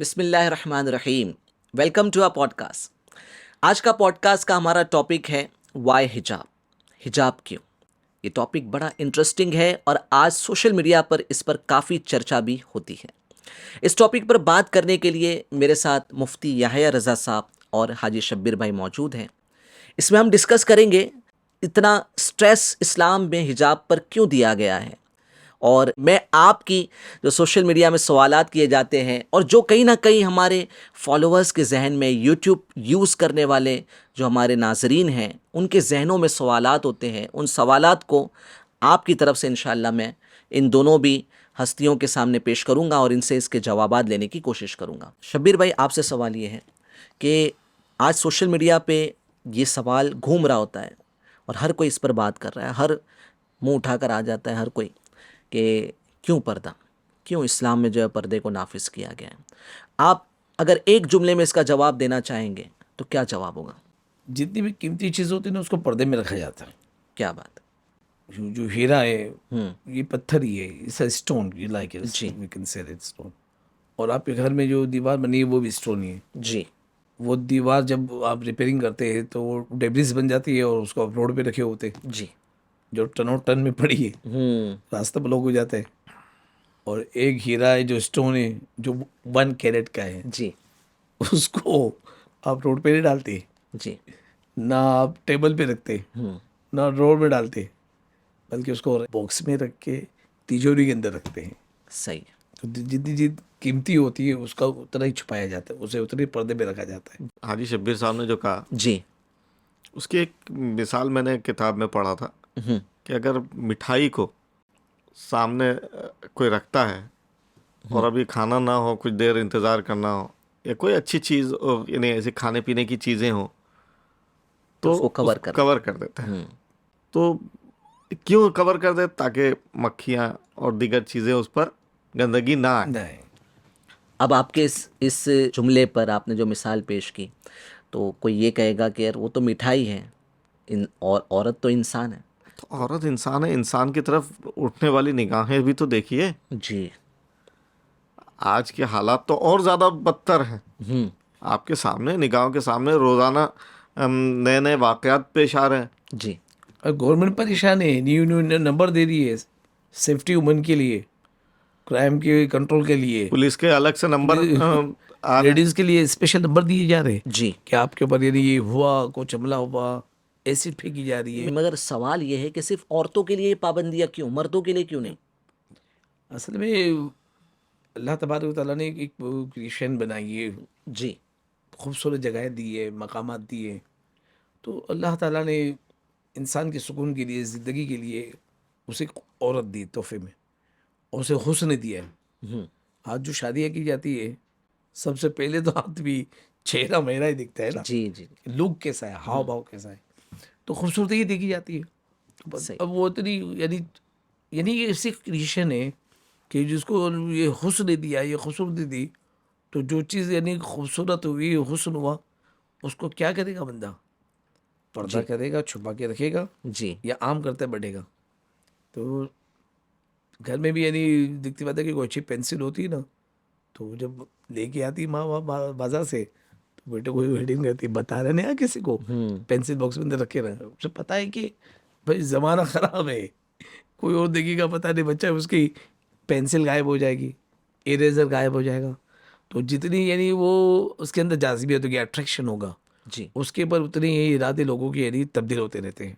بسم اللہ الرحمن الرحیم. Welcome to podcast. آج کا پوڈ کاسٹ کا ہمارا ٹاپک ہے وائی حجاب. حجاب کیوں؟ یہ ٹاپک بڑا انٹرسٹنگ ہے اور آج سوشل میڈیا پر اس پر کافی چرچا بھی ہوتی ہے. اس ٹاپک پر بات کرنے کے لیے میرے ساتھ مفتی یحییٰ رضا صاحب اور حاجی شبیر بھائی موجود ہیں. اس میں ہم ڈسکس کریں گے اتنا سٹریس اسلام میں حجاب پر کیوں دیا گیا ہے، اور میں آپ کی جو سوشل میڈیا میں سوالات کیے جاتے ہیں اور جو کہیں نہ کہیں ہمارے فالوورز کے ذہن میں یوٹیوب یوز کرنے والے جو ہمارے ناظرین ہیں ان کے ذہنوں میں سوالات ہوتے ہیں، ان سوالات کو آپ کی طرف سے انشاءاللہ میں ان دونوں بھی ہستیوں کے سامنے پیش کروں گا اور ان سے اس کے جوابات لینے کی کوشش کروں گا. شبیر بھائی، آپ سے سوال یہ ہے کہ آج سوشل میڈیا پہ یہ سوال گھوم رہا ہوتا ہے اور ہر کوئی اس پر بات کر رہا ہے، ہر منہ اٹھا کر آ جاتا ہے ہر کوئی کہ کیوں پردہ، کیوں اسلام میں جو ہے پردے کو نافذ کیا گیا ہے. آپ اگر ایک جملے میں اس کا جواب دینا چاہیں گے تو کیا جواب ہوگا؟ جتنی بھی قیمتی چیز ہوتی ہے نا اس کو پردے میں رکھا جاتا ہے. کیا بات جو ہیرا ہے ہوں یہ پتھر ہی ہے، it's a stone, you like جی we can say it stone. اور آپ کے گھر میں جو دیوار بنی ہے وہ بھی اسٹون ہی ہے. جی وہ دیوار جب آپ ریپیئرنگ کرتے ہیں تو وہ ڈیبریز بن جاتی ہے اور اس کو آپ روڈ پہ رکھے ہوتے ہیں جی جو ٹنوں ٹن میں پڑی ہے، ہوں راستہ بلاک ہو جاتا ہے. اور ایک ہیرا ہے جو اسٹون ہے جو 1 کیرٹ کا ہے، جی اس کو آپ روڈ پہ نہیں ڈالتے، جی نہ آپ ٹیبل پہ رکھتے، ہوں نہ روڈ میں ڈالتے، بلکہ اس کو باکس میں رکھ کے تیجوری کے اندر رکھتے ہیں. صحیح. تو جتنی چیز قیمتی ہوتی ہے اس کا اتنا ہی چھپایا جاتا ہے، اسے اتنے پردے پہ رکھا جاتا ہے. حاجی شبیر صاحب نے جو کہا جی اس کی ایک مثال میں نے کتاب میں پڑھا تھا ہوں کہ اگر مٹھائی کو سامنے کوئی رکھتا ہے اور ابھی کھانا نہ ہو، کچھ دیر انتظار کرنا ہو، یا کوئی اچھی چیز یعنی ایسے کھانے پینے کی چیزیں ہوں تو اس تو کو کور کر کور کر دیتا ہے. ہوں تو کیوں کور کر دے؟ تاکہ مکھیاں اور دیگر چیزیں اس پر گندگی نہ آئے. نہیں، اب آپ کے اس جملے پر آپ نے جو مثال پیش کی تو کوئی یہ کہے گا کہ یار وہ تو مٹھائی ہے، اور عورت تو انسان ہے. تو عورت انسان ہے، انسان کی طرف اٹھنے والی نگاہیں بھی تو دیکھیے. جی آج کے حالات تو اور زیادہ بدتر ہیں. ہوں آپ کے سامنے، نگاہوں کے سامنے روزانہ نئے نئے واقعات پیش آ رہے ہیں. جی اور گورنمنٹ پریشان ہے، نیو نمبر دے دی ہے سیفٹی وومن کے لیے، کرائم کے کنٹرول کے لیے، پولیس کے الگ سے نمبر آ رہے ہیں. لیڈیز کے لیے اسپیشل نمبر دیے جا رہے ہیں جی. کہ آپ کے اوپر یعنی یہ ہوا، کچھ حملہ ہوا، ایسڈ پھینکی جا رہی ہے. مگر سوال یہ ہے کہ صرف عورتوں کے لیے پابندیاں کیوں، مردوں کے لیے کیوں نہیں؟ اصل میں اللہ تبارک و تعالیٰ نے ایک کریشن بنائی ہے، جی خوبصورت جگہیں دی ہے، مقامات دیے، تو اللہ تعالیٰ نے انسان کے سکون کے لیے، زندگی کے لیے اسے ایک عورت دی تحفے میں، اور اسے حسن دیا ہے. ہوں آج جو شادیاں کی جاتی ہے سب سے پہلے تو آدمی چہرہ میرا ہی دکھتا ہے نا، جی جی لک کیسا ہے، ہاؤ بھاؤ کیسا ہے، تو خوبصورتی ہی دیکھی جاتی ہے. صحیح. اب وہ اتنی یعنی یہ ایسی کریشن ہے کہ جس کو یہ حسن دیا، یہ خوبصورتی دی، تو جو چیز یعنی خوبصورت ہوئی، حسن ہوا، اس کو کیا کرے گا بندہ؟ پردہ کرے گا، چھپا کے رکھے گا، جی یا عام کرتے بڑھے گا. تو گھر میں بھی یعنی دکھتی بات ہے کہ کوئی اچھی پینسل ہوتی ہے نا، تو جب لے کے آتی ماں بازار سے تو بیٹے کو ویڈنگ کرتی، بتا رہے نا کسی کو ہوں پینسل باکس میں اندر رکھے رہے، اسے پتہ ہے کہ بھائی زمانہ خراب ہے، کوئی اور دیکھے گا پتہ نہیں، بچہ اس کی پینسل غائب ہو جائے گی، اریزر غائب ہو جائے گا. تو جتنی یعنی وہ اس کے اندر جاذبیت ہوگی، اٹریکشن ہوگا، جی. اس کے اوپر اتنے ہی ارادے لوگوں کے یعنی تبدیل ہوتے رہتے ہیں.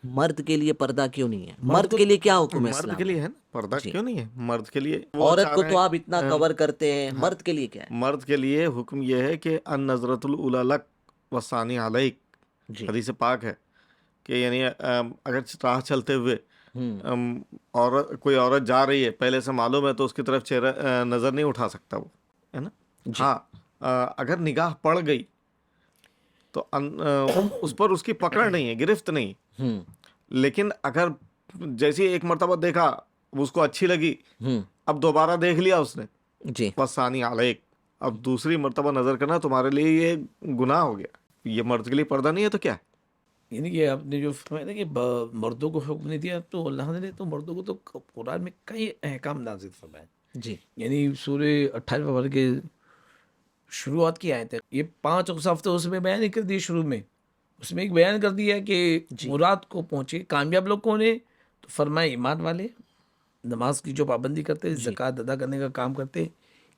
مرد کے لیے پردہ کیوں نہیں ہے؟ مرد کے لیے کیا حکم ہے مرد اسلام کے میں؟ لیے ہے نا پردہ، جی. کیوں نہیں ہے؟ مرد کے لیے وہ عورت چاہ کو رہے تو ہیں. آپ اتنا کور کرتے ہیں، مرد کے لیے کیا ہے؟ مرد کے لیے حکم یہ ہے کہ ان نظرۃ الاولی لک والثانی علیک. جی حدیث پاک ہے کہ یعنی اگر راہ چلتے ہوئے کوئی عورت جا رہی ہے، پہلے سے معلوم ہے، تو اس کی طرف چہرہ نظر نہیں اٹھا سکتا وہ، ہے نا. جی. ہاں اگر نگاہ پڑ گئی تو اس پر اس کی پکڑ نہیں ہے، گرفت نہیں. ہوں لیکن اگر جیسی ایک مرتبہ دیکھا اس کو اچھی لگی، ہوں اب دوبارہ دیکھ لیا اس نے، جی وثانی علیک، اب دوسری مرتبہ نظر کرنا تمہارے لیے یہ گناہ ہو گیا. یہ مرد کے لیے پردہ نہیں ہے تو کیا ہے؟ یعنی کہ آپ نے جو فرمایا نا کہ مردوں کو حکم نہیں دیا، تو اللہ نے تو مردوں کو تو قرآن میں کئی احکام نازل فرمائے. جی یعنی سورہ 28 پڑھ کے شروعات کی آیت ہے. یہ 5 اوصاف تو اس میں بیان ہی کر دیے شروع میں. اس میں ایک بیان کر دیا کہ مراد کو پہنچے. کامیاب لوگ کون ہیں؟ تو فرمائے ایمان والے، نماز کی جو پابندی کرتے، زکوٰۃ ادا کرنے کا کام کرتے،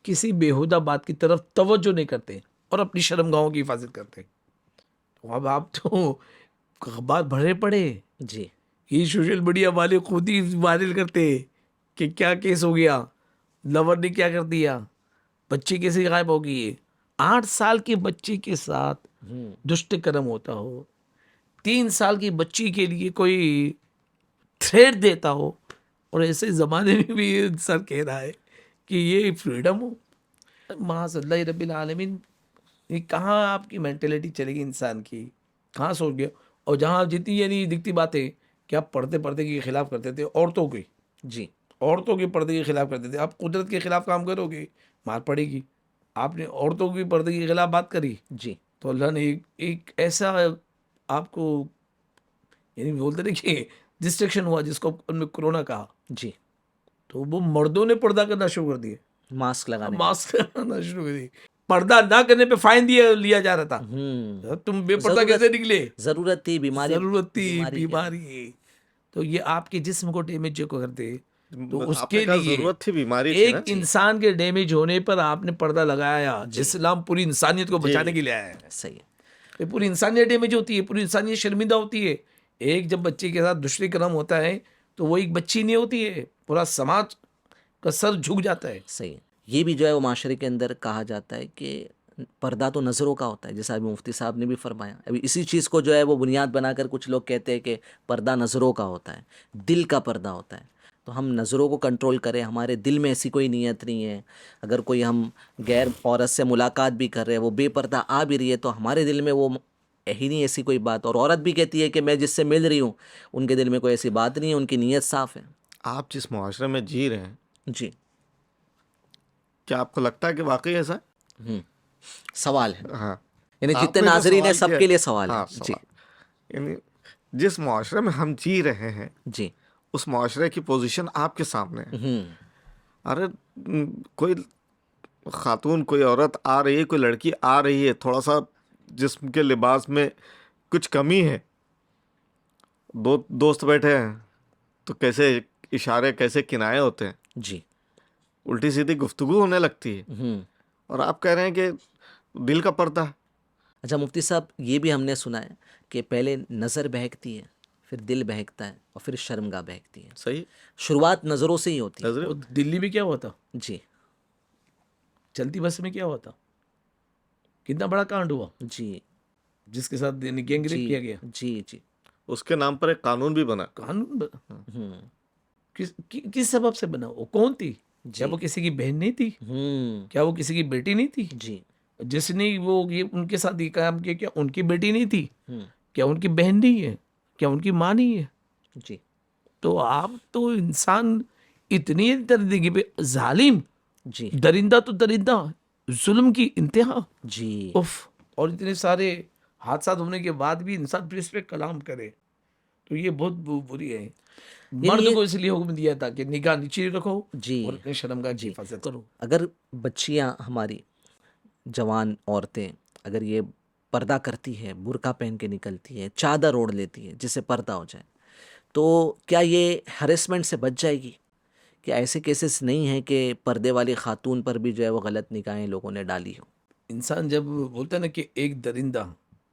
کسی بیہودہ بات کی طرف توجہ نہیں کرتے، اور اپنی شرمگاہوں کی حفاظت کرتے. تو اب آپ تو اخبار بھرے پڑے، جی یہ سوشل میڈیا والے خود ہی وائرل کرتے کہ کیا کیس ہو گیا، لور نے کیا کر دیا، بچے کیسے غائب ہو گئی. 8 سال کے بچے کے ساتھ دشت کرم ہوتا ہو، 3 سال کی بچی کے لیے کوئی تھریٹ دیتا ہو، اور ایسے زمانے میں بھی یہ انسان کہہ رہا ہے کہ یہ فریڈم ہو. معاذ اللہ رب العالمین. یہ کہاں آپ کی مینٹلٹی چلے گی انسان کی، کہاں سوچ گیا. اور جہاں جتنی یعنی دکھتی باتیں کہ آپ پردے کے خلاف کرتے تھے، عورتوں کی، جی عورتوں کے پردے کے خلاف کرتے تھے. آپ قدرت کے خلاف کام کرو گے، مار پڑے گی. آپ نے عورتوں کی پردے کے خلاف بات کری جی تو اللہ نے ایک ایسا آپ کو یعنی بولتے نا کہ ڈسٹریکشن ہوا، جس کو ان میں کرونا کہا. جی تو وہ مردوں نے پردہ کرنا شروع کر دیا، ماسک لگانے ماسک کرنا شروع کر دی. پردہ نہ کرنے پہ فائن لیا جا رہا تھا. تم بے پردہ کیسے نکلے؟ ضرورت تھی، بیماری، ضرورت تھی، بیماری بیماری. تو یہ آپ کے جسم کو ڈیمیج جو کرتے، تو اس آپ نے کے کہا لیے ضرورت تھی، بیماری تھی ایک نا. انسان کے ڈیمیج ہونے پر آپ نے پردہ لگایا. اسلام پوری انسانیت کو بچانے کے لیے آیا ہے. صحیح ہے. یہ پوری انسانیت ڈیمیج ہوتی ہے، پوری انسانیت شرمندہ ہوتی ہے. ایک جب بچے کے ساتھ دشمنی کرم ہوتا ہے تو وہ ایک بچی نہیں ہوتی ہے، پورا سماج کا سر جھک جاتا ہے. صحیح ہے. یہ بھی جو ہے وہ معاشرے کے اندر کہا جاتا ہے کہ پردہ تو نظروں کا ہوتا ہے، جیسا ابھی مفتی صاحب نے بھی فرمایا. ابھی اسی چیز کو جو ہے وہ بنیاد بنا کر کچھ لوگ کہتے ہیں کہ پردہ نظروں کا ہوتا ہے، دل کا پردہ ہوتا ہے. تو ہم نظروں کو کنٹرول کریں، ہمارے دل میں ایسی کوئی نیت نہیں ہے. اگر کوئی ہم غیر عورت سے ملاقات بھی کر رہے ہیں، وہ بے پردہ آ بھی رہی ہے، تو ہمارے دل میں وہ ہی نہیں ایسی کوئی بات. اور عورت بھی کہتی ہے کہ میں جس سے مل رہی ہوں ان کے دل میں کوئی ایسی بات نہیں ہے، ان کی نیت صاف ہے. آپ جس معاشرے میں جی رہے ہیں، جی کیا آپ کو لگتا ہے کہ واقعی ایسا ہے؟ سوال ہے، ہاں، یعنی آپ جتنے نے جو ناظرین ہیں سوال سب کیا، کے لیے سوال ہے. ہاں جی سوال، یعنی جس معاشرے میں ہم جی رہے ہیں جی اس معاشرے کی پوزیشن آپ کے سامنے ہے. ارے کوئی خاتون، کوئی عورت آ رہی ہے، کوئی لڑکی آ رہی ہے، تھوڑا سا جسم کے لباس میں کچھ کمی ہے، دو دوست بیٹھے ہیں تو کیسے اشارے، کیسے کنائے ہوتے ہیں، جی الٹی سیدھی گفتگو ہونے لگتی ہے، اور آپ کہہ رہے ہیں کہ دل کا پردہ. اچھا مفتی صاحب، یہ بھی ہم نے سنا ہے کہ پہلے نظر بہکتی ہے، پھر دل بہکتا ہے، اور پھر شرمگاہ بہکتی ہے. صحیح، شروعات نظروں سے ہی ہوتی ہے. نظر. وہ دلی میں کیا ہوا تھا، جی چلتی بس میں کیا ہوا تھا، کتنا بڑا کانڈ ہوا جی جس کے ساتھ گینگ ریپ جی کیا گیا. جی جی اس کے نام پر ایک قانون بھی بنا. قانون کس سبب سے بنا؟ وہ کون تھی؟ کیا وہ کسی کی بہن نہیں تھی؟ کیا وہ کسی کی بیٹی نہیں تھی؟ جی جس نے وہ یہ ان کے ساتھ یہ کام کیا، کیا ان کی بیٹی نہیں تھی؟ کیا ان کی بہن نہیں ہے؟ کیا ان کی ماں نہیں ہے؟ جی تو آپ تو انسان اتنی درندگی پہ ظالم، جی درندہ تو درندہ، ظلم کی انتہا. جی اف. اور اتنے سارے حادثات ہونے کے بعد بھی انسان پھر اس پہ کلام کرے تو یہ بہت بری ہے. مرد کو اس لیے حکم دیا تھا کہ نگاہ نیچے رکھو جی اور اپنے شرمگاہ کی حفاظت کرو. اگر بچیاں ہماری، جوان عورتیں اگر یہ پردہ کرتی ہے، برقع پہن کے نکلتی ہے، چادر اوڑھ لیتی ہے جس سے پردہ ہو جائے، تو کیا یہ ہریسمنٹ سے بچ جائے گی؟ کہ ایسے کیسز نہیں ہیں کہ پردے والی خاتون پر بھی جو ہے وہ غلط نگاہیں لوگوں نے ڈالی ہو؟ انسان جب بولتا ہے نا کہ ایک درندہ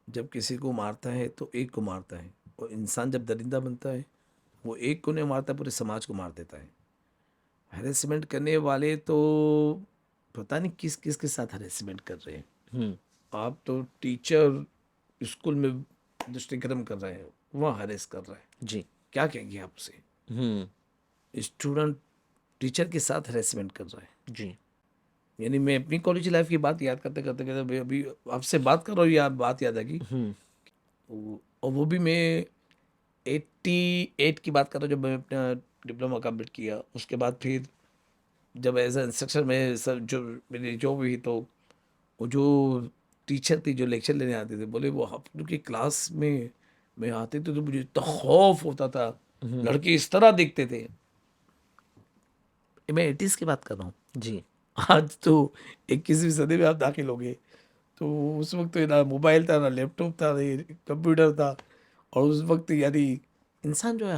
جب کسی کو مارتا ہے تو ایک کو مارتا ہے، اور انسان جب درندہ بنتا ہے وہ ایک کو نہیں مارتا، پورے سماج کو مار دیتا ہے. ہریسمنٹ کرنے والے تو پتہ نہیں کس کس کے ساتھ ہریسمنٹ کر رہے ہیں. آپ تو ٹیچر اسکول میں دشمنی کرم کر رہے ہیں، وہاں ہریس کر رہا ہے. جی کیا کہیں گے آپ اسے؟ اسٹوڈنٹ ٹیچر کے ساتھ ہریسمنٹ کر رہا ہے. جی یعنی میں اپنی کالج لائف کی بات یاد کرتے کرتے ابھی آپ سے بات کر رہا ہوں، یہ بات یاد آ گئی. اور وہ بھی میں 88 کی بات کر رہا ہوں جب میں اپنا ڈپلوما کمپلیٹ کیا. اس کے بعد پھر جب ایز اے انسٹرکٹر میں سر جو میری جاب ہوئی تو وہ جو ٹیچر تھی جو لیکچر لینے آتے تھے، بولے وہ آپ کی کلاس میں آتے تھے تو مجھے اتنا خوف ہوتا تھا، لڑکے اس طرح دیکھتے تھے. میں 80s کی بات کر رہا ہوں. جی آج تو 21ویں صدی میں آپ داخل ہو گئے، تو اس وقت تو نہ موبائل تھا، نہ لیپ ٹاپ تھا، نہ کمپیوٹر تھا، اور اس وقت یعنی انسان جو ہے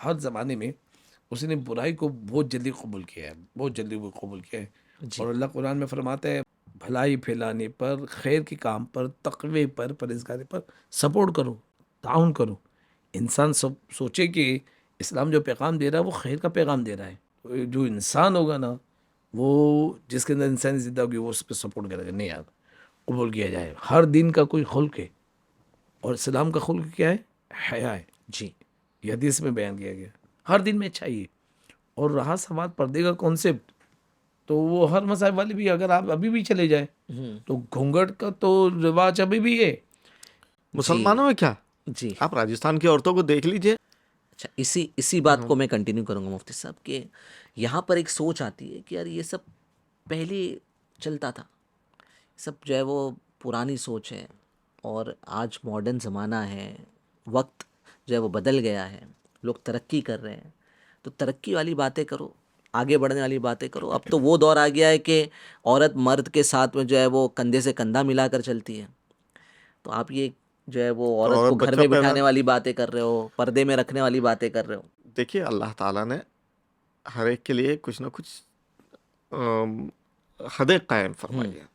ہر زمانے میں اس نے برائی کو بہت جلدی قبول کیا ہے، بہت جلدی وہ قبول کیا ہے. جی اور اللہ قرآن میں فرماتا ہے بھلائی پھیلانے پر، خیر کے کام پر، تقوی پر، پرہیزگاری پر سپورٹ کرو، تعاون کرو. انسان سب سوچے کہ اسلام جو پیغام دے رہا ہے وہ خیر کا پیغام دے رہا ہے. تو جو انسان ہوگا نا، وہ جس کے اندر انسانی زندہ ہوگی وہ اس پہ سپورٹ کرے گا. نہیں یار، قبول کیا جائے. ہر دین کا کوئی خلق ہے، اور اسلام کا خلق کیا ہے؟ حیا ہے. جی یہ حدیث میں بیان کیا گیا. ہر دن میں اچھا ہی ہے. اور رہا سوال پردے کا کانسیپٹ، تو وہ ہر مذہب والے بھی، اگر آپ ابھی بھی چلے جائیں تو گھونگھٹ کا تو رواج ابھی بھی ہے. جی مسلمانوں میں کیا، جی. آپ راجستھان کی عورتوں کو دیکھ لیجئے. اچھا، اسی بات کو میں کنٹینیو کروں گا مفتی صاحب، کہ یہاں پر ایک سوچ آتی ہے کہ یار یہ سب پہلے چلتا تھا، سب جو ہے وہ پرانی سوچ ہے، اور آج ماڈرن زمانہ ہے، وقت جو ہے وہ بدل گیا ہے، لوگ ترقی کر رہے ہیں، تو ترقی والی باتیں کرو، آگے بڑھنے والی باتیں کرو. اب تو وہ دور آ گیا ہے کہ عورت مرد کے ساتھ میں جو ہے وہ کندھے سے کندھا ملا کر چلتی ہے. تو آپ یہ جو ہے وہ تو عورت عورت کو گھر بچہ میں پیدا، بٹھانے والی باتیں کر رہے ہو، پردے میں رکھنے والی باتیں کر رہے ہو. دیکھیے اللہ تعالیٰ نے ہر ایک کے لیے کچھ نہ کچھ حدیں قائم فرمائی ہیں.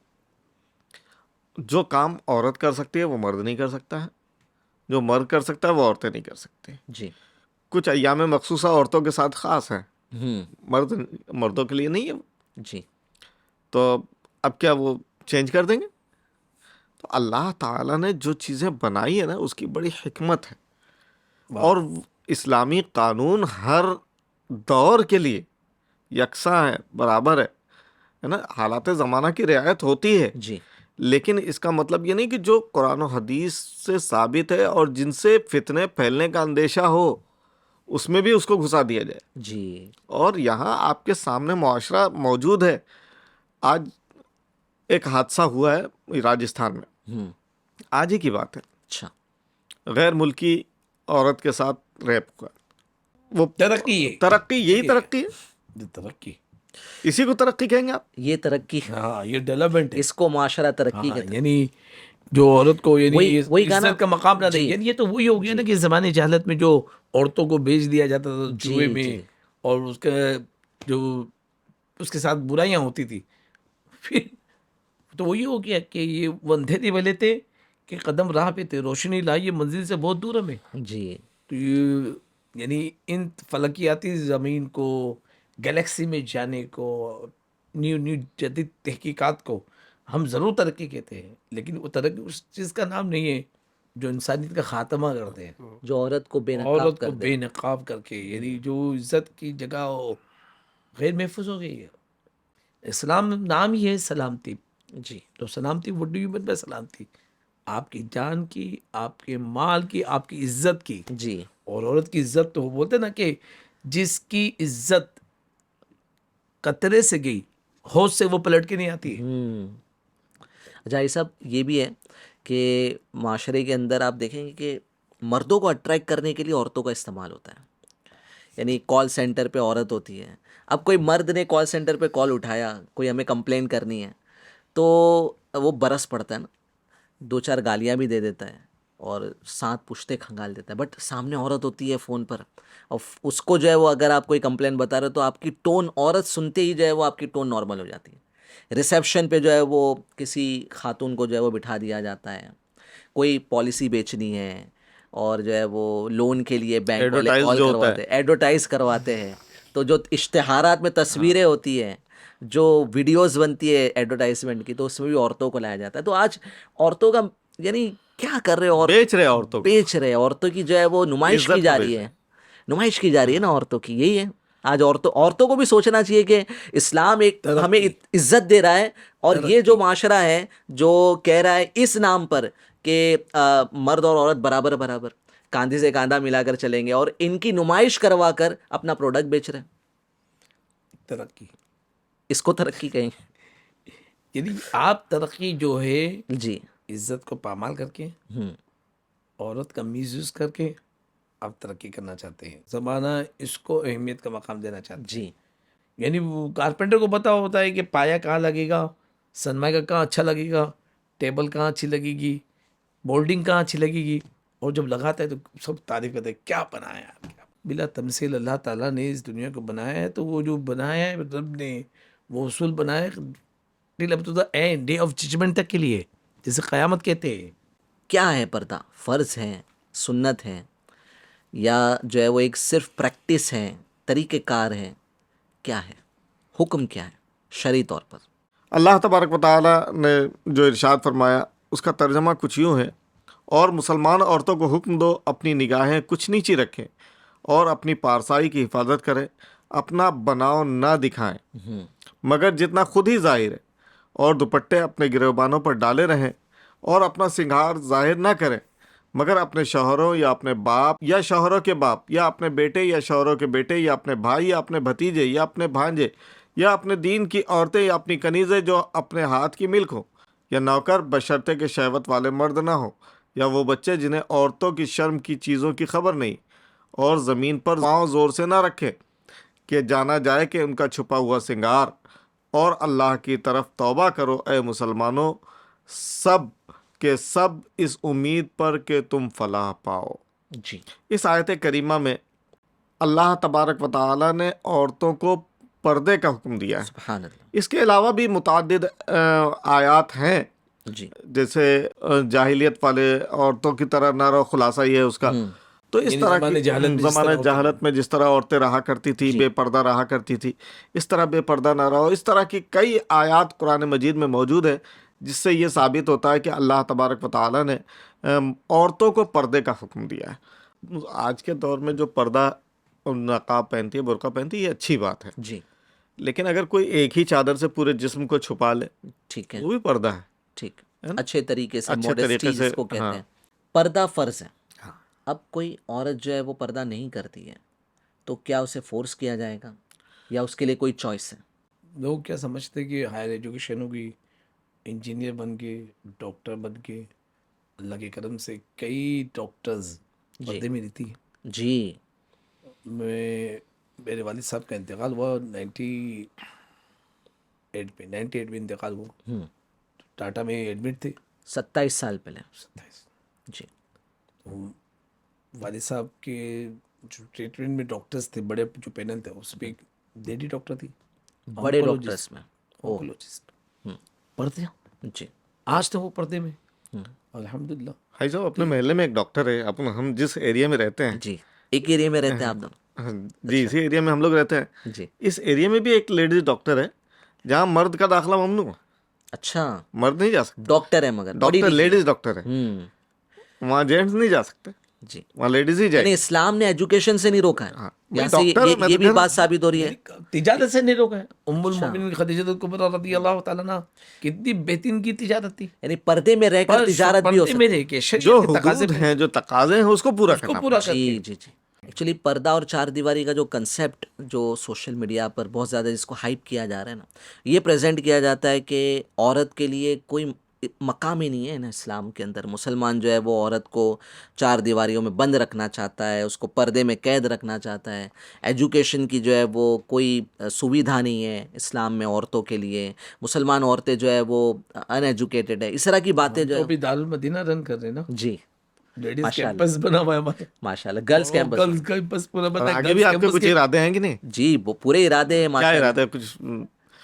جو کام عورت کر سکتی ہے وہ مرد نہیں کر سکتا ہے، جو مرد کر سکتا ہے وہ عورتیں نہیں کر سکتی. جی کچھ ایام مخصوصہ عورتوں کے ساتھ خاص ہیں، ہوں مردوں کے لیے نہیں ہے. جی تو اب کیا وہ چینج کر دیں گے؟ تو اللہ تعالیٰ نے جو چیزیں بنائی ہے نا، اس کی بڑی حکمت ہے. اور اسلامی قانون ہر دور کے لیے یکساں ہے، برابر ہے نا. حالات زمانہ کی رعایت ہوتی ہے، جی لیکن اس کا مطلب یہ نہیں کہ جو قرآن و حدیث سے ثابت ہے اور جن سے فتنے پھیلنے کا اندیشہ ہو اس میں بھی اس کو گھسا دیا جائے. جی اور یہاں آپ کے سامنے معاشرہ موجود ہے. آج ایک حادثہ ہوا ہے راجستھان میں، ہوں آج ہی کی بات ہے. اچھا غیر ملکی عورت کے ساتھ ریپ ہوا. وہ ترقی ہے، ترقی، یہی ترقی ہے. یہ ترقی، اسی کو ترقی کہیں گے آپ. یہ ترقی، ہاں یہ ڈیولپمنٹ ہے. اس کو معاشرہ ترقی ہاں کہتا ہے. یعنی جو عورت کو یعنی وہی کہا نا. عزت کا مقام نہ دے. جی یعنی یہ تو وہی ہو گیا جی نا کہ زمانے جہالت میں جو عورتوں کو بیچ دیا جاتا تھا جی جوئے میں، جی اور اس کے جو اس کے ساتھ برائیاں ہوتی تھی. پھر تو وہی ہو گیا کہ یہ وہ اندھے تھے بھلے تھے کہ قدم راہ پہ تھے، روشنی لائی یہ منزل سے بہت دور ہمیں. جی تو یہ یعنی ان فلکیاتی زمین کو، گلیکسی میں جانے کو، نیو جدید تحقیقات کو ہم ضرور ترقی کہتے ہیں، لیکن وہ ترقی اس چیز کا نام نہیں ہے جو انسانیت کا خاتمہ کرتے ہیں. جو عورت کو بے نقاب عورت کر کو دے. بے نقاب کر کے، یعنی جو عزت کی جگہ وہ غیر محفوظ ہو گئی ہے. اسلام نام ہی ہے سلامتی. جی تو سلامتی would do you mean by سلامتی؟ آپ کی جان کی، آپ کے مال کی، آپ کی عزت کی. جی اور عورت کی عزت تو وہ بولتے نا کہ جس کی عزت قطرے سے گئی ہوش سے وہ پلٹ کے نہیں آتی ہے. اچھا یہ سب یہ بھی ہے کہ معاشرے کے اندر آپ دیکھیں گے کہ مردوں کو اٹریکٹ کرنے کے لیے عورتوں کا استعمال ہوتا ہے. یعنی کال سینٹر پہ عورت ہوتی ہے. اب کوئی مرد نے کال سینٹر پہ کال اٹھایا، کوئی ہمیں کمپلین کرنی ہے، تو وہ برس پڑتا ہے نا، دو چار گالیاں بھی دے دیتا ہے اور 7 پشتے کھنگال دیتا ہے. بٹ سامنے عورت ہوتی ہے فون پر، اور اس کو جو ہے وہ اگر آپ کوئی کمپلین بتا رہے ہو تو آپ کی ٹون، عورت سنتے ہی جو ہے وہ آپ کی ٹون نارمل ہو جاتی ہے. ریسیپشن پہ جو ہے وہ کسی خاتون کو جو ہے وہ بٹھا دیا جاتا ہے، کوئی پالیسی بیچنی ہے، اور جو ہے وہ لون کے لیے بینک والے ایڈورٹائز کال جو ہوتا ہے، کرواتے ہیں، ایڈورٹائز کرواتے ہیں. تو جو اشتہارات میں تصویریں ہوتی ہیں، جو ویڈیوز بنتی ہے ایڈورٹائزمنٹ کی، تو اس میں بھی عورتوں کو لایا جاتا ہے. تو آج عورتوں کا یعنی کیا کر رہے، اور بیچ رہے عورتوں کو، بیچ رہے عورتوں کی جو ہے وہ نمائش کی عزت کو جا بیچ رہی رہے ہے، ہیں. نمائش کی جا رہی ہے نا عورتوں کی. یہی ہے آج عورتوں کو بھی سوچنا چاہیے کہ اسلام ایک ہمیں ترقی، عزت دے رہا ہے، اور یہ جو ترقی. معاشرہ ہے جو کہہ رہا ہے اس نام پر کہ مرد اور عورت برابر برابر کاندھے سے کاندھا ملا کر چلیں گے، اور ان کی نمائش کروا کر اپنا پروڈکٹ بیچ رہے ہیں. ترقی اس کو ترقی کہیں گے؟ یعنی آپ ترقی جو ہے جی عزت کو پامال کر کے، ہوں عورت کا میز یوز کر کے آپ ترقی کرنا چاہتے ہیں. زمانہ اس کو اہمیت کا مقام دینا چاہتے ہیں. جی یعنی وہ کارپینٹر کو پتا ہوتا ہے کہ پایا کہاں لگے گا، سنمائکا کہاں اچھا لگے گا، ٹیبل کہاں اچھی لگے گی، بولڈنگ کہاں اچھی لگے گی، اور جب لگاتا ہے تو سب تعریف کرتے ہیں کیا بنایا آپ، کیا بلا تمثیل اللہ تعالیٰ نے اس دنیا کو بنایا ہے، تو وہ جو بنایا ہے رب نے وہ اصول بنایا ہے till up to the end day of judgment تک کے لیے، جسے قیامت کہتے ہیں. کیا ہے پردہ؟ فرض ہے، سنت ہے، یا جو ہے وہ ایک صرف پریکٹس ہے، طریقہ کار ہے، کیا ہے؟ حکم کیا ہے شرعی طور پر؟ اللہ تبارک و تعالی نے جو ارشاد فرمایا اس کا ترجمہ کچھ یوں ہے: اور مسلمان عورتوں کو حکم دو اپنی نگاہیں کچھ نیچی رکھیں اور اپنی پارسائی کی حفاظت کریں، اپنا بناؤ نہ دکھائیں مگر جتنا خود ہی ظاہر ہے، اور دوپٹے اپنے گریبانوں پر ڈالے رہیں، اور اپنا سنگھار ظاہر نہ کریں مگر اپنے شوہروں یا اپنے باپ یا شوہروں کے باپ یا اپنے بیٹے یا شوہروں کے بیٹے یا اپنے بھائی یا اپنے بھتیجے یا اپنے بھانجے یا اپنے دین کی عورتیں یا اپنی کنیزیں جو اپنے ہاتھ کی ملک ہوں، یا نوکر بشرطے کہ شہوت والے مرد نہ ہوں، یا وہ بچے جنہیں عورتوں کی شرم کی چیزوں کی خبر نہیں، اور زمین پر پاؤں زور سے نہ رکھیں کہ جانا جائے کہ ان کا چھپا ہوا سنگار، اور اللہ کی طرف توبہ کرو اے مسلمانوں سب کے سب اس امید پر کہ تم فلاح پاؤ. جی. اس آیت کریمہ میں اللہ تبارک و تعالی نے عورتوں کو پردے کا حکم دیا ہے. سبحان اللہ. اس کے علاوہ بھی متعدد آیات ہیں، جی. جیسے جاہلیت والے عورتوں کی طرح نہ رہو، خلاصہ یہ ہے اس کا. تو اس یعنی طرح زمانۂ کی جہالت میں جس زمانہ طرح جہالت میں جس طرح عورتیں رہا کرتی تھی، جی. بے پردہ رہا کرتی تھی، اس طرح بے پردہ نہ رہو. اس طرح کی کئی آیات قرآن مجید میں موجود ہے جس سے یہ ثابت ہوتا ہے کہ اللہ تبارک و تعالی نے عورتوں کو پردے کا حکم دیا ہے. آج کے دور میں جو پردہ نقاب پہنتی ہے، برقع پہنتی ہے، یہ اچھی بات ہے، جی. لیکن اگر کوئی ایک ہی چادر سے پورے جسم کو چھپا لے ٹھیک ہے. وہ بھی پردہ ہے. ٹھیک. ہے نا؟ اچھے طریقے سے اچھے طریقے موڈسٹی سے، جس کو کہتے ہاں. ہیں. پردہ فرض ہے. اب کوئی عورت جو ہے وہ پردہ نہیں کرتی ہے تو کیا اسے فورس کیا جائے گا یا اس کے لیے کوئی چوائس ہے؟ لوگ کیا سمجھتے کہ ہائر ایجوکیشن ہوگی، انجینئر بن کے، ڈاکٹر بن کے، اللہ کے کرم سے کئی ڈاکٹرز پردے میں رہتی ہیں. جی. میرے والد صاحب کا انتقال ہوا 98 میں انتقال ہوا. ٹاٹا میں ایڈمٹ تھے 27 سال پہلے. 27. جی. والد صاحب کے جو ٹریٹمنٹ میں ڈاکٹرز تھے، بڑے جو پینل تھے، اس پہ ایک لیڈی ڈاکٹر تھی، بڑے ڈاکٹرس میں. آنکولوجسٹ. پردے. جی. آج تو وہ پردے میں الحمدللہ. بھائی صاحب اپنے محلے میں ایک ڈاکٹر ہے، ہم جس ایریا میں رہتے ہیں، جی. ایک ایریا میں رہتے ہیں آپ دونوں؟ جی اسی ایریا میں ہم لوگ رہتے ہیں. جی. اس ایریا میں بھی ایک لیڈیز ڈاکٹر ہے جہاں مرد کا داخلہ ممنوع ہے. اچھا. مرد نہیں جا سکتے، ڈاکٹر ہے مگر ڈاکٹر لیڈیز ڈاکٹر ہے، وہاں جینٹس نہیں جا سکتے، جی. وہاں لیڈیز ہی جائے. یعنی اسلام نے ایجوکیشن سے نہیں روکا ہے. ہاں. یہاں سے یہ بھی بات ثابت ہو رہی ہے. تجارت سے نہیں روکا ہے. ام المؤمنین خدیجہ کبریٰ رضی اللہ تعالیٰ عنہا کتنی بہترین کی تجارت تھی. یعنی پردے میں رہ کر تجارت بھی ہو پردے میں سکتی رہ کے جو شریعت کے تقاضے حدود ہیں، جو تقاضے ہیں، اس کو پورا کرنا. پورا ہے. جی کرتے. جی جی. ایکچولی پردہ اور چار دیواری کا جو کنسیپٹ جو سوشل میڈیا پر بہت زیادہ جس کو ہائپ کیا جا رہا ہے نا، یہ پریزنٹ کیا جاتا ہے کہ عورت کے لیے کوئی مقام ہی نہیں ہے نا اسلام کے اندر. مسلمان جو ہے وہ عورت کو چار دیواریوں میں بند رکھنا چاہتا ہے، اس کو پردے میں قید رکھنا چاہتا ہے. ایجوکیشن کی جو ہے وہ کوئی سویدھا نہیں ہے اسلام میں عورتوں کے لیے. مسلمان عورتیں جو ہے وہ ان ایجوکیٹڈ ہے. اس طرح کی باتیں جو تو ہے. بھی دارالمدینہ رن کر رہے ہیں نا. جی. لیڈیز کیمپس بنا ہوا ہے ہمارا. ماشاء اللہ. Girls campus. گرلز کیمپس پورا اور بنا ہے. آگے بھی آپ کے کچھ ارادے ہیں کہ نہیں؟ جی وہ پورے ارادے ہیں. کیا ارادے ہیں؟ کچھ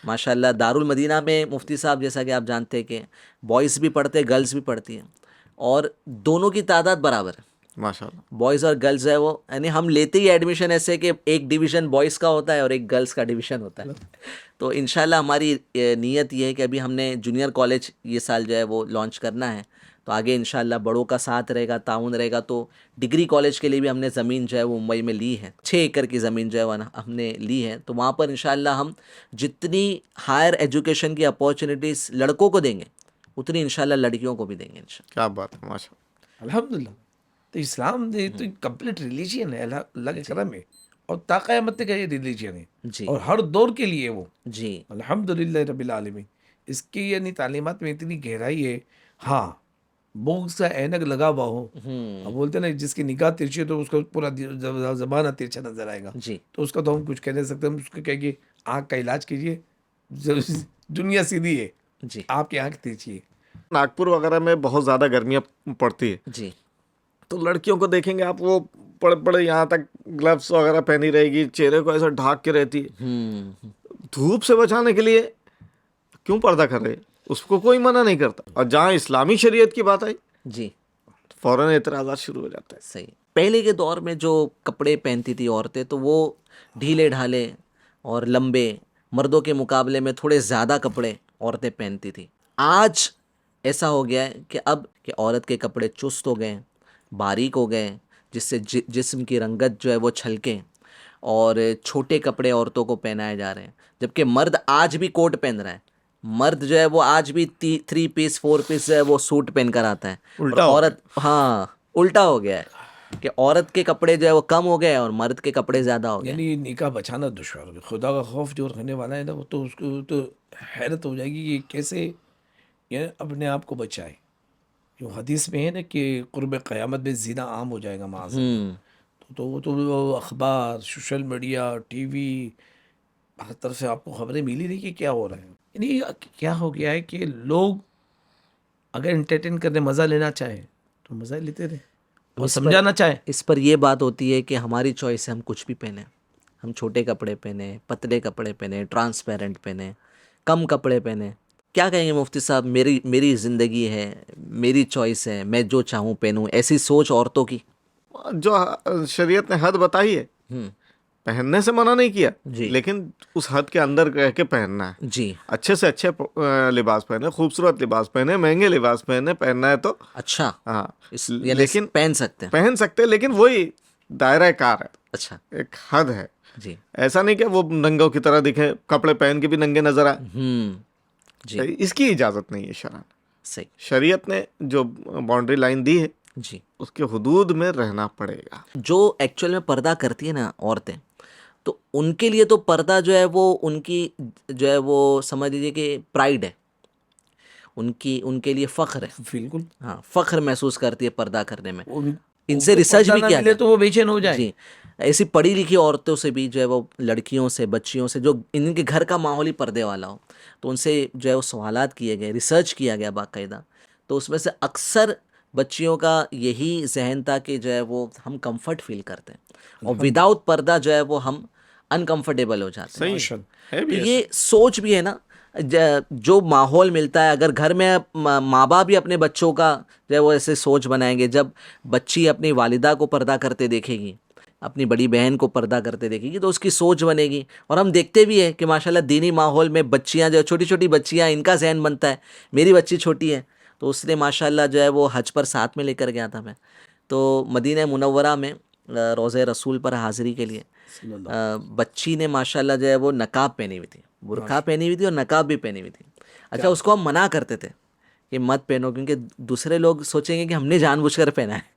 ماشاء اللہ. دارالمدینہ میں مفتی صاحب جیسا کہ آپ جانتے ہیں کہ بوائز بھی پڑھتے ہیں، گرلز بھی پڑھتی ہیں، اور دونوں کی تعداد برابر ہے. ماشاء اللہ. بوائز اور گرلز ہے وہ، یعنی ہم لیتے ہی ایڈمیشن ایسے کہ ایک ڈویژن بوائز کا ہوتا ہے اور ایک گرلز کا ڈویژن ہوتا ہے. تو انشاءاللہ ہماری نیت یہ ہے کہ ابھی ہم نے جونیئر کالج یہ سال جو ہے وہ لانچ کرنا ہے، تو آگے انشاءاللہ بڑوں کا ساتھ رہے گا، تعاون رہے گا. تو ڈگری کالج کے لیے بھی ہم نے زمین جو ہے وہ ممبئی میں لی ہے، 6 ایکڑ کی زمین جو ہے وہ ہم نے لی ہے. تو وہاں پر انشاءاللہ ہم جتنی ہائر ایجوکیشن کی اپارچونیٹیز لڑکوں کو دیں گے اتنی انشاءاللہ لڑکیوں کو بھی دیں گے انشاءاللہ. کیا بات ہے، ماشاء اللہ. الحمدللہ. تو اسلام تو کمپلیٹ ریلیجین ہے اللہ کے کرم ہے، اور تا قیامت تک یہ ریلیجین ہے، جی. اور ہر دور کے لیے وہ. جی. الحمدللہ رب العالمین. اس کی یعنی تعلیمات میں اتنی گہرائی ہے. ہاں بغض کا اینک لگا ہوا ہو، اب بولتے ہیں نا جس کی نگاہ ترچھی ہو تو اس کا پورا زبانہ ترچھا نظر آئے گا، جی. تو اس کا تو ہم کچھ کہہ نہیں سکتے. ہم اس کو کہیں گے آنکھ کا علاج کیجیے, دنیا سیدھی ہے, جی آپ کی آنکھ دیکھیے. ناگپور وغیرہ میں بہت زیادہ گرمیاں پڑتی ہے, جی تو لڑکیوں کو دیکھیں گے آپ, وہ بڑے بڑے یہاں تک گلوز وغیرہ پہنی رہے گی, چہرے کو ایسا ڈھانک کے رہتی ہے. دھوپ سے بچانے کے لیے کیوں پردہ کر رہے, اس کو کوئی منع نہیں کرتا. اور جہاں اسلامی شریعت کی بات آئی, جی فوراً اعتراضات شروع ہو جاتے ہیں. صحیح. پہلے کے دور میں جو کپڑے پہنتی تھی عورتیں, تو وہ ڈھیلے ڈھالے اور لمبے, مردوں کے مقابلے میں تھوڑے زیادہ کپڑے عورتیں پہنتی تھی. آج ایسا ہو گیا ہے کہ اب کہ عورت کے کپڑے چست ہو گئے, باریک ہو گئے, جس سے جسم کی رنگت جو ہے وہ چھلکے, اور چھوٹے کپڑے عورتوں کو پہنائے جا رہے ہیں. جبکہ مرد آج بھی کوٹ پہن رہا ہے, مرد جو ہے وہ آج بھی 3 پیس 4 پیس جو ہے وہ سوٹ پہن کر آتا ہے. اور الٹا ہو عورت, ہاں الٹا ہو گیا ہے کہ عورت کے کپڑے جو ہے وہ کم ہو گئے اور مرد کے کپڑے زیادہ ہو گئے. یعنی نکاح بچانا دشوار ہو گیا. خدا کا خوف جو رکھنے والا ہے نا, وہ تو اس کو تو حیرت ہو جائے گی کہ کیسے یہ اپنے آپ کو بچائے. جو حدیث میں ہے نا کہ قرب قیامت میں زنا عام ہو جائے گا معاذ اللہ. تو وہ تو اخبار, سوشل میڈیا, ٹی وی, ہر طرف سے آپ کو خبریں ملی نہیں کہ کیا ہو رہا ہے. یعنی کیا ہو گیا ہے کہ لوگ اگر انٹرٹین کرنے, مزہ لینا چاہیں تو مزہ لیتے رہے, اور سمجھانا چاہیں. اس پر یہ بات ہوتی ہے کہ ہماری چوائس ہے, ہم کچھ بھی پہنیں. ہم چھوٹے کپڑے پہنیں, پتلے کپڑے پہنیں, ٹرانسپیرنٹ پہنیں, کم کپڑے پہنیں. کیا کہیں گے مفتی صاحب, میری زندگی ہے, میری چوائس ہے, میں جو چاہوں پہنوں, ایسی سوچ عورتوں کی. جو شریعت نے حد بتائی ہے, پہننے سے منع نہیں کیا, جی. لیکن اس حد کے اندر رہ کے پہننا ہے. جی اچھے سے اچھے لباس پہنے, خوبصورت لباس پہنے, مہنگے لباس پہنے, پہننا ہے تو اچھا, ہاں, یعنی لیکن پہن سکتے ہیں. پہن سکتے, لیکن وہی دائرہ کار ہے, اچھا ایک حد ہے. جی. ایسا نہیں کہ وہ ننگوں کی طرح دکھے, کپڑے پہن کے بھی ننگے نظر آئے. جی اس کی اجازت نہیں ہے شرعاً. صحیح. شریعت نے جو باؤنڈری لائن دی ہے, جی. اس کے حدود میں رہنا پڑے گا. جو ایکچوئل میں پردہ کرتی ہیں نا عورتیں, تو ان کے لیے تو پردہ جو ہے وہ ان کی جو ہے وہ سمجھ لیجیے کہ پرائیڈ ہے, ان کے لیے فخر ہے. بالکل. ہاں, فخر محسوس کرتی ہے پردہ کرنے میں. ان ان سے کو ریسرچ پردہ بھی نہ کیا ملے گیا. تو وہ بے چین ہو جائیں. جی, ایسی پڑھی لکھی عورتوں سے بھی جو ہے وہ, لڑکیوں سے, بچیوں سے, جو ان کے گھر کا ماحول ہی پردے والا ہو, تو ان سے جو ہے وہ سوالات کیے گئے, ریسرچ کیا گیا باقاعدہ. تو اس میں سے اکثر بچیوں کا یہی ذہن تھا کہ جو ہے وہ ہم کمفرٹ فیل کرتے ہیں, اور وداؤٹ پردہ جو ہے وہ ہم انکمفرٹیبل ہو جاتے ہیں. صحیح ہے تو بھی ایسا. یہ سوچ بھی ہے نا, جو ماحول ملتا ہے, اگر گھر میں ماں باپ بھی اپنے بچوں کا جو ہے وہ ایسے سوچ بنائیں گے, جب بچی اپنی والدہ کو پردہ کرتے دیکھے گی, اپنی بڑی بہن کو پردہ کرتے دیکھے گی, تو اس کی سوچ بنے گی. اور ہم دیکھتے بھی ہیں کہ ماشاءاللہ دینی ماحول میں بچیاں جو چھوٹی چھوٹی بچیاں, ان کا ذہن بنتا ہے, میری بچی چھوٹی ہے, تو اس نے ماشاءاللہ جو ہے وہ حج پر ساتھ میں لے کر گیا تھا میں, تو مدینہ منورہ میں روضہ رسول پر حاضری کے لیے بچی نے ماشاءاللہ جو ہے وہ نقاب پہنی ہوئی تھی, برقع پہنی ہوئی تھی اور نقاب بھی پہنی ہوئی تھی. اچھا, اس کو ہم منع کرتے تھے کہ مت پہنو, کیونکہ دوسرے لوگ سوچیں گے کہ ہم نے جان بوجھ کر پہنا ہے,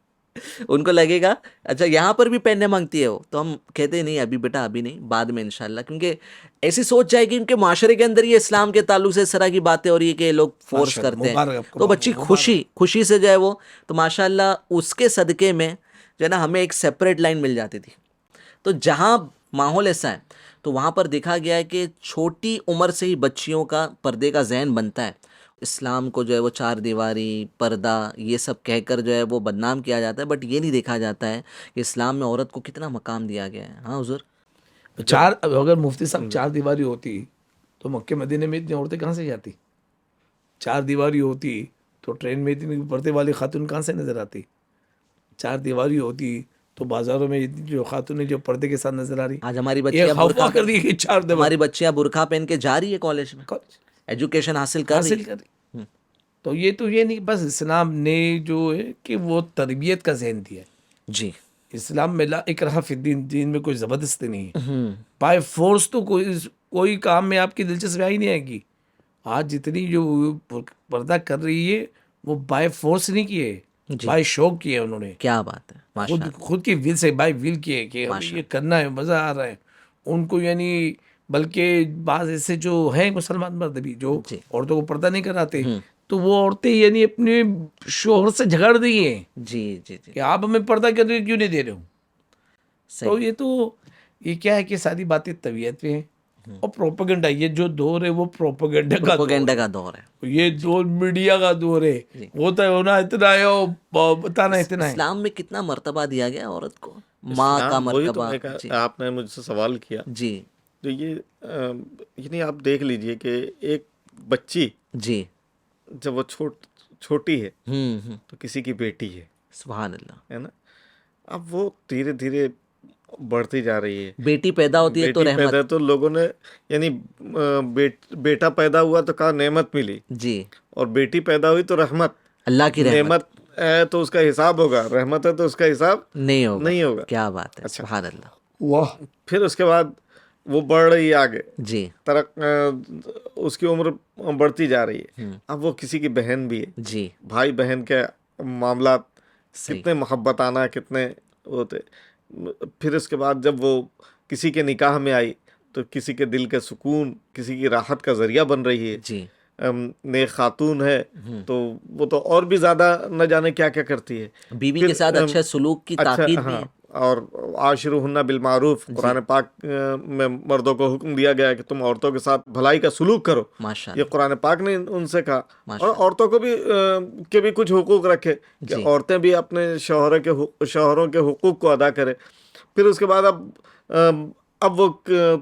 ان کو لگے گا اچھا یہاں پر بھی پہننے مانگتی ہے وہ, تو ہم کہتے نہیں ابھی بیٹا, ابھی نہیں, بعد میں انشاءاللہ. کیونکہ ایسی سوچ جائے گی ان کے معاشرے کے اندر یہ اسلام کے تعلق سے اس طرح کی باتیں ہو رہی ہے کہ لوگ فورس کرتے ہیں, تو بچی خوشی سے جو ہے وہ, تو ماشاءاللہ اس کے صدقے میں جو ہے نا ہمیں ایک سیپریٹ لائن مل جاتی تھی. تو جہاں ماحول ایسا ہے, تو وہاں پر دیکھا گیا ہے کہ چھوٹی عمر سے ہی بچیوں کا پردے کا ذہن بنتا ہے. اسلام کو جو ہے وہ 4 دیواری, پردہ, یہ سب کہہ کر جو ہے وہ بدنام کیا جاتا ہے, بٹ یہ نہیں دیکھا جاتا ہے کہ اسلام میں عورت کو کتنا مقام دیا گیا ہے. ہاں حضور. اگر مفتی صاحب 4 دیواری ہوتی تو مکہ مدینے میں اتنی عورتیں کہاں سے جاتی؟ 4 دیواری ہوتی تو ٹرین میں اتنی پردے والی خاتون کہاں سے نظر آتی؟ 4 دیواری ہوتی تو بازاروں میں جو خاتونیں جو پردے کے ساتھ نظر آ رہی. آج ہماری ایک بچیاں افواہ کر دی کہ 4 دیواری ہماری بچیاں برقع پہن کے جا رہی ہے کالج میں, ایجوکیشن حاصل کر رہی ہے. تو یہ نہیں, بس اسلام نے جو ہے کہ وہ تربیت کا ذہن دیا ہے. جی. اسلام میں لا اکراہ فی الدین, دین میں کوئی زبردستی نہیں ہے. بائی فورس تو کوئی کام میں آپ کی دلچسپی آئی نہیں آئے گی. آج جتنی جو پردہ کر رہی ہے وہ بائی فورس نہیں کیے, بائی شوق کیے انہوں نے. کیا بات ہے, خود کی ول سے, بائی ول کیے کہ یہ کرنا ہے, مزہ آ رہا ہے ان کو. یعنی بلکہ بعض ایسے جو ہیں مسلمان مرد بھی جو عورتوں کو پردہ نہیں کراتے, تو وہ عورتیں یعنی اپنے شوہر سے جھگڑ دی ہیں. جی جی جی, کہ آپ ہمیں پردہ کر کیوں نہیں دے رہے ہو. صحیح. تو یہ کیا ہے کہ ساری باتیں طبیعت پہ ہیں. اور پروپیگنڈا، یہ جو دور ہے وہ پروپیگنڈا کا دور پروپیگنڈا کا دور ہے. ہے، یہ دور میڈیا کا دور ہے. ہوتا ہے ہونا اتنا ہے اور بتانا اتنا ہے. اسلام میں کتنا مرتبہ دیا گیا عورت کو؟ ماں کا اسلام، وہی تو مرتبہ. میں کہا، جی آپ نے مجھ سے سوال کیا جی تو یہ یعنی آپ دیکھ لیجئے کہ ایک بچی جی. جب وہ چھوٹی ہے ہوں. تو کسی کی بیٹی سبحان اللہ. ہے نا، اب وہ دھیرے دھیرے بڑھتی جا رہی ہے. بیٹی پیدا ہوتی ہے تو بیٹی رحمت. پیدا تو لوگوں نے یعنی بیٹا پیدا ہوا تو کہا نعمت ملی، جی. اور بیٹی پیدا ہوئی تو رحمت. اللہ کی رحمت نعمت ہے تو اس کا حساب ہوگا، رحمت ہے تو اس کا حساب نہیں ہوگا. ہوگا. کیا بات ہے. اچھا، سبحان اللہ. واہ. پھر اس کے بعد وہ بڑھ رہی ہے آگے، جی اس کی عمر بڑھتی جا رہی ہے. اب وہ کسی کی بہن بھی ہے، جی. بھائی بہن کے معاملات صحیح. کتنے محبت آنا، کتنے ہوتے. پھر اس کے بعد جب وہ کسی کے نکاح میں آئی تو کسی کے دل کے سکون، کسی کی راحت کا ذریعہ بن رہی ہے. جی. نیک خاتون ہے تو وہ تو اور بھی زیادہ نہ جانے کیا کیا کرتی ہے. بیوی پھر کے ساتھ اچھے سلوک کی اچھا، تاکید بھی ہاں، ہے. اور عاشرہن بالمعروف، قرآن پاک میں مردوں کو حکم دیا گیا ہے کہ تم عورتوں کے ساتھ بھلائی کا سلوک کرو. ماشاء یہ اللہ. قرآن پاک نے ان سے کہا. ماشاء اور عورتوں کو بھی کے بھی کچھ حقوق رکھے کہ جی. عورتیں بھی اپنے شوہروں کے حقوق کو ادا کرے. پھر اس کے بعد اب وہ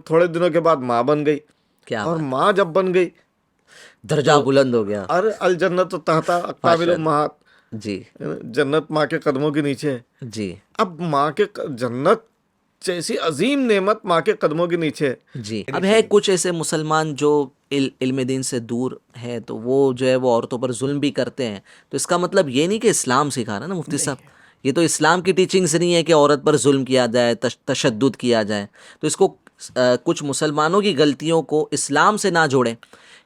تھوڑے دنوں کے بعد ماں بن گئی. کیا اور بات. ماں جب بن گئی درجہ بلند ہو گیا. ارے الجنت تحت اقدام الامہات، جی جنت ماں کے قدموں کے نیچے ہے. جی اب ماں کے جنت جیسی عظیم نعمت ماں کے قدموں کے نیچے ہے. جی. اب ہے کچھ ایسے مسلمان جو علم دین سے دور ہے تو وہ جو ہے وہ عورتوں پر ظلم بھی کرتے ہیں. تو اس کا مطلب یہ نہیں کہ اسلام سکھا رہا نا مفتی صاحب، یہ تو اسلام کی ٹیچنگز نہیں ہے کہ عورت پر ظلم کیا جائے، تشدد کیا جائے. تو اس کو کچھ مسلمانوں کی غلطیوں کو اسلام سے نہ جوڑیں،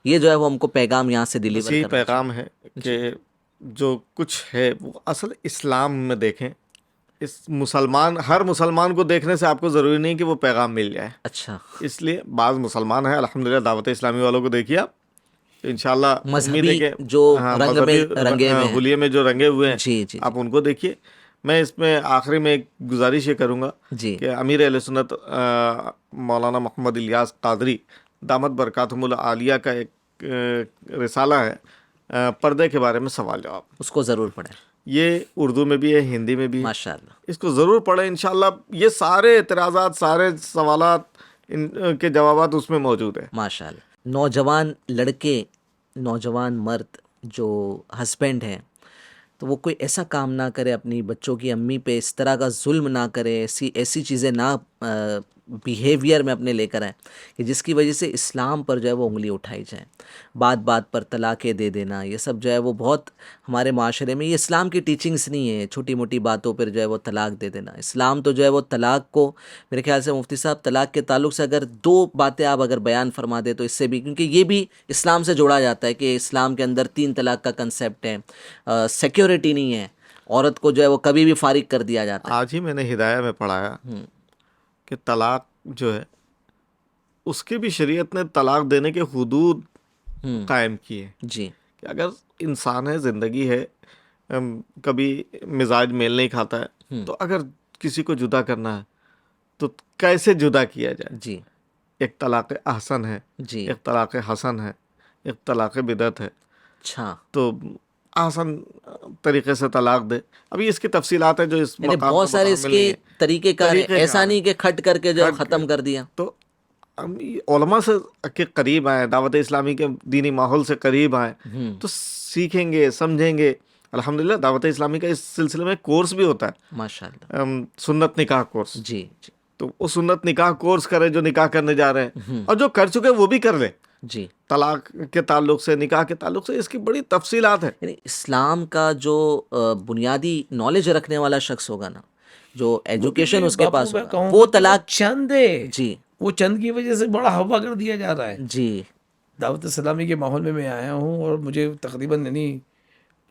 یہ جو ہے وہ ہم کو پیغام یہاں سے ڈیلیور یہی کرنا پیغام ہے کہ جو کچھ ہے وہ اصل اسلام میں دیکھیں. ہر مسلمان کو دیکھنے سے آپ کو ضروری نہیں کہ وہ پیغام مل جائے. اچھا. اس لیے بعض مسلمان ہیں، الحمدللہ دعوت اسلامی والوں کو دیکھیے آپ، انشاءاللہ امید ہے مذہبی کہ جو ہاں، رنگ میں مذہبی رنگے ہوئے ہیں. حلیے میں جو رنگے ہوئے ہیں جی جی آپ ان کو دیکھیے. میں اس میں آخری میں ایک گزارش یہ کروں گا جی. کہ امیر اہل سنت مولانا محمد الیاس قادری دامت برکاتہم العالیہ کا ایک رسالہ ہے پردے کے بارے میں سوال جواب. اس کو ضرور پڑھیں. یہ اردو میں بھی ہے، ہندی میں بھی ہے. ماشاء اللہ. اس کو ضرور پڑھیں انشاءاللہ. یہ سارے اعتراضات، سارے سوالات ان کے جوابات اس میں موجود ہیں. ماشاء اللہ. نوجوان لڑکے، نوجوان مرد جو ہسبینڈ ہیں تو وہ کوئی ایسا کام نہ کرے، اپنی بچوں کی امی پہ اس طرح کا ظلم نہ کرے، ایسی چیزیں نہ بیہیویئر میں اپنے لے کر آئیں کہ جس کی وجہ سے اسلام پر جو ہے وہ انگلی اٹھائی جائے. بات بات پر طلاقیں دے دینا، یہ سب جو ہے وہ بہت ہمارے معاشرے میں، یہ اسلام کی ٹیچنگز نہیں ہے. چھوٹی موٹی باتوں پر جو ہے وہ طلاق دے دینا. اسلام تو جو ہے وہ طلاق کو، میرے خیال سے مفتی صاحب طلاق کے تعلق سے اگر 2 باتیں آپ اگر بیان فرما دے تو اس سے بھی، کیونکہ یہ بھی اسلام سے جوڑا جاتا ہے کہ اسلام کے اندر 3 طلاق کا کنسیپٹ ہے، سیکیورٹی نہیں ہے، عورت کو جو ہے وہ کبھی بھی فارغ کر دیا جاتا ہے. آج ہی میں نے ہدایہ میں پڑھایا کہ طلاق جو ہے اس کی بھی شریعت نے طلاق دینے کے حدود قائم کیے. جی کہ اگر انسان ہے، زندگی ہے، کبھی مزاج میل نہیں کھاتا ہے، تو اگر کسی کو جدا کرنا ہے تو کیسے جدا کیا جائے. جی ایک طلاق احسن ہے، جی. ایک طلاق حسن ہے، ایک طلاق بدعت ہے. اچھا. تو آسان طریقے سے طلاق دے. ابھی اس کی تفصیلات ہیں جو اس یعنی مقام بہت پر سارے اس مل کے نہیں ہیں. طریقے کار ہیں، طریقہ ایسا کار نہیں کہ کھٹ کر کے جو ہے ختم کر دیا. تو علماء سے کے قریب آئیں، دعوت اسلامی کے دینی ماحول سے قریب آئیں تو سیکھیں گے، سمجھیں گے. الحمدللہ دعوت اسلامی کا اس سلسلے میں کورس بھی ہوتا ہے، ماشاء اللہ. سنت نکاح کورس. جی جی تو وہ سنت نکاح کورس کرے جو نکاح کرنے جا رہے ہیں، اور جو کر چکے وہ بھی کر لیں. جی. طلاق کے تعلق سے، نکاح کے تعلق سے اس کی بڑی تفصیلات ہیں. یعنی اسلام کا جو بنیادی نالج رکھنے والا شخص ہوگا نا، جو ایجوکیشن اس کے پاس ہوگا، وہ طلاق چند ہے. جی وہ چند کی وجہ سے بڑا ہوا کر دیا جا رہا ہے. جی دعوت اسلامی کے ماحول میں آیا ہوں اور مجھے تقریباً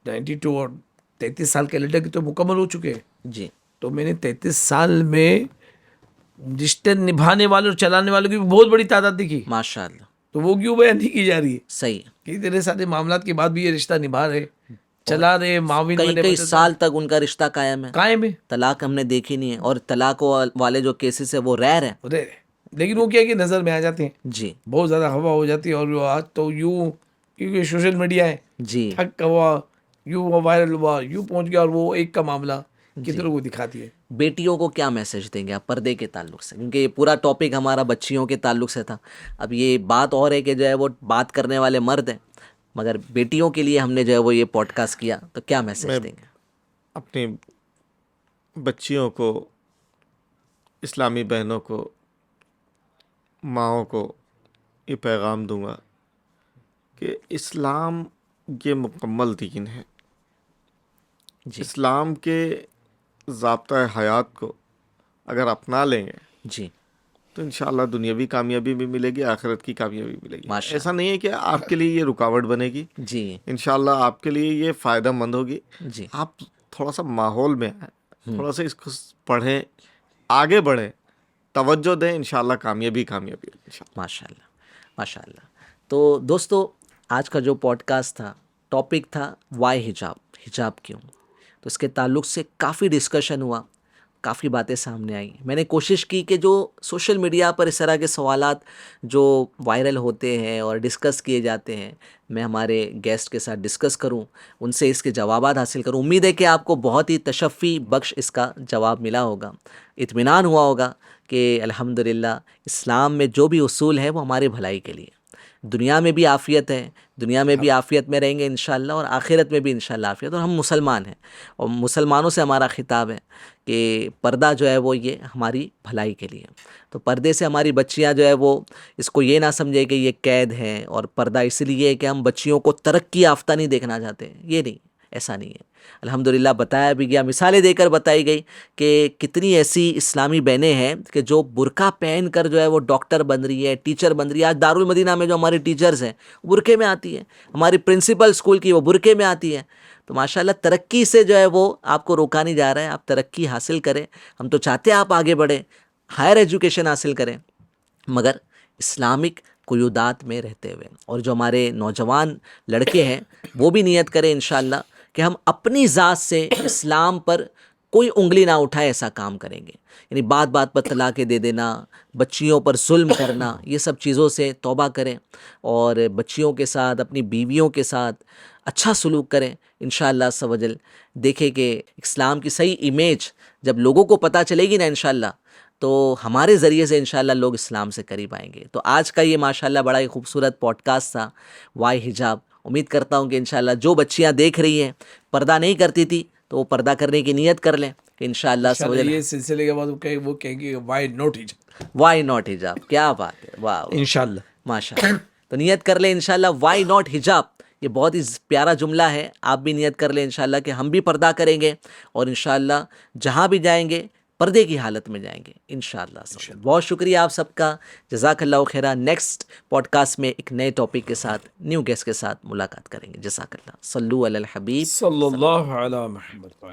92 اور 33 سال کے لیڈر کی تو مکمل ہو چکے ہیں. جی. تو میں نے 33 سال میں رشتے نبھانے والوں اور چلانے والوں کی بھی بہت بڑی تعداد دیکھی. ماشاء اللہ. تو وہ کیوں بیان نہیں کی جا رہی ہے؟ صحیح. کہ اتنے سارے معاملات کے بعد بھی یہ رشتہ نبھا رہے، چلا رہے، معاون بنے، کئی سال تک ان کا رشتہ قائم ہے. قائم ہے. طلاق ہم نے دیکھی نہیں ہے، اور طلاق والے جو کیسز ہے وہ ریئر ہیں. لیکن وہ کیا کہ نظر میں آ جاتے ہیں, جی بہت زیادہ ہوا ہو جاتی ہے. اور آج تو یوں کیونکہ سوشل میڈیا ہے, جی تھک ہوا, یوں وائرل ہوا, یوں پہنچ گیا, اور وہ ایک کا معاملہ جی. کتنوں کو دکھاتی ہے. بیٹیوں کو کیا میسج دیں گے آپ پردے کے تعلق سے, کیونکہ یہ پورا ٹاپک ہمارا بچیوں کے تعلق سے تھا. اب یہ بات اور ہے کہ جو ہے وہ بات کرنے والے مرد ہیں, مگر بیٹیوں کے لیے ہم نے جو ہے وہ یہ پوڈ کاسٹ کیا, تو کیا میں میسج دیں گے؟ اپنی بچیوں کو, اسلامی بہنوں کو, ماؤں کو یہ پیغام دوں گا کہ اسلام یہ مکمل دین ہے. جی اسلام کے ضابطۂ حیات کو اگر اپنا لیں گے جی تو انشاءاللہ دنیاوی کامیابی بھی ملے گی, آخرت کی کامیابی ملے گی. ماشاء ایسا نہیں ہے کہ آپ کے لیے یہ رکاوٹ بنے گی, جی انشاءاللہ آپ کے لیے یہ فائدہ مند ہوگی. جی آپ تھوڑا سا ماحول میں آئیں, تھوڑا سا اس کو پڑھیں, آگے بڑھیں, توجہ دیں, انشاءاللہ کامیابی کامیابی انشاءاللہ. ماشاء اللہ ماشاء اللہ. تو دوستو آج کا جو پوڈ کاسٹ تھا, ٹاپک تھا وائی حجاب, حجاب کیوں. تو اس کے تعلق سے کافی ڈسکشن ہوا, کافی باتیں سامنے آئیں. میں نے کوشش کی کہ جو سوشل میڈیا پر اس طرح کے سوالات جو وائرل ہوتے ہیں اور ڈسکس کیے جاتے ہیں, میں ہمارے گیسٹ کے ساتھ ڈسکس کروں, ان سے اس کے جوابات حاصل کروں. امید ہے کہ آپ کو بہت ہی تشفی بخش اس کا جواب ملا ہوگا, اطمینان ہوا ہوگا کہ الحمدللہ اسلام میں جو بھی اصول ہے وہ ہماری بھلائی کے لیے. دنیا میں بھی عافیت ہے, دنیا میں بھی عافیت میں رہیں گے انشاءاللہ, اور آخرت میں بھی انشاءاللہ عافیت. اور ہم مسلمان ہیں, اور مسلمانوں سے ہمارا خطاب ہے کہ پردہ جو ہے وہ یہ ہماری بھلائی کے لیے. تو پردے سے ہماری بچیاں جو ہے وہ اس کو یہ نہ سمجھے کہ یہ قید ہے, اور پردہ اس لیے کہ ہم بچیوں کو ترقی یافتہ نہیں دیکھنا چاہتے, یہ نہیں, ایسا نہیں ہے. الحمدللہ بتایا بھی گیا, مثالیں دے کر بتائی گئی کہ کتنی ایسی اسلامی بہنیں ہیں کہ جو برقع پہن کر جو ہے وہ ڈاکٹر بن رہی ہے, ٹیچر بن رہی ہے. آج دارالمدینہ میں جو ہماری ٹیچرز ہیں برقعے میں آتی ہیں, ہماری پرنسپل اسکول کی وہ برقعے میں آتی ہے. تو ماشاءاللہ ترقی سے جو ہے وہ آپ کو روکا نہیں جا رہا ہے, آپ ترقی حاصل کریں. ہم تو چاہتے ہیں آپ آگے بڑھیں, ہائر ایجوکیشن حاصل کریں, مگر اسلامک قیودات میں رہتے ہوئے. اور جو ہمارے نوجوان لڑکے ہیں وہ بھی نیت کریں انشاءاللہ کہ ہم اپنی ذات سے اسلام پر کوئی انگلی نہ اٹھائے, ایسا کام کریں گے. یعنی بات بات پر طلاقیں دے دینا, بچیوں پر ظلم کرنا, یہ سب چیزوں سے توبہ کریں, اور بچیوں کے ساتھ, اپنی بیویوں کے ساتھ اچھا سلوک کریں. انشاءاللہ عز و جل دیکھیں کہ اسلام کی صحیح امیج جب لوگوں کو پتہ چلے گی نا انشاءاللہ, تو ہمارے ذریعے سے انشاءاللہ لوگ اسلام سے قریب آئیں گے. تو آج کا یہ ماشاءاللہ بڑا ہی خوبصورت پوڈ کاسٹ تھا وائی حجاب. امید کرتا ہوں کہ انشاءاللہ جو بچیاں دیکھ رہی ہیں پردہ نہیں کرتی تھی تو وہ پردہ کرنے کی نیت کر لیں کہ انشاءاللہ عز و جل. یہ سلسلے کے بعد وہ کہیں گے وائی نوٹ حجاب, وائی ناٹ حجاب, کیا بات ہے, واہ انشاءاللہ. ماشاءاللہ. تو نیت کر لیں انشاءاللہ وائی ناٹ حجاب, یہ بہت ہی پیارا جملہ ہے. آپ بھی نیت کر لیں انشاءاللہ کہ ہم بھی پردہ کریں گے, اور انشاءاللہ جہاں بھی جائیں گے پردے کی حالت میں جائیں گے انشاءاللہ. بہت شکریہ آپ سب کا, جزاک اللہ خیرہ. نیکسٹ پوڈ کاسٹ میں ایک نئے ٹاپک کے ساتھ, نیو گیسٹ کے ساتھ ملاقات کریں گے. جزاک اللہ. صلو علی الحبیب. صلی اللہ علی محمد.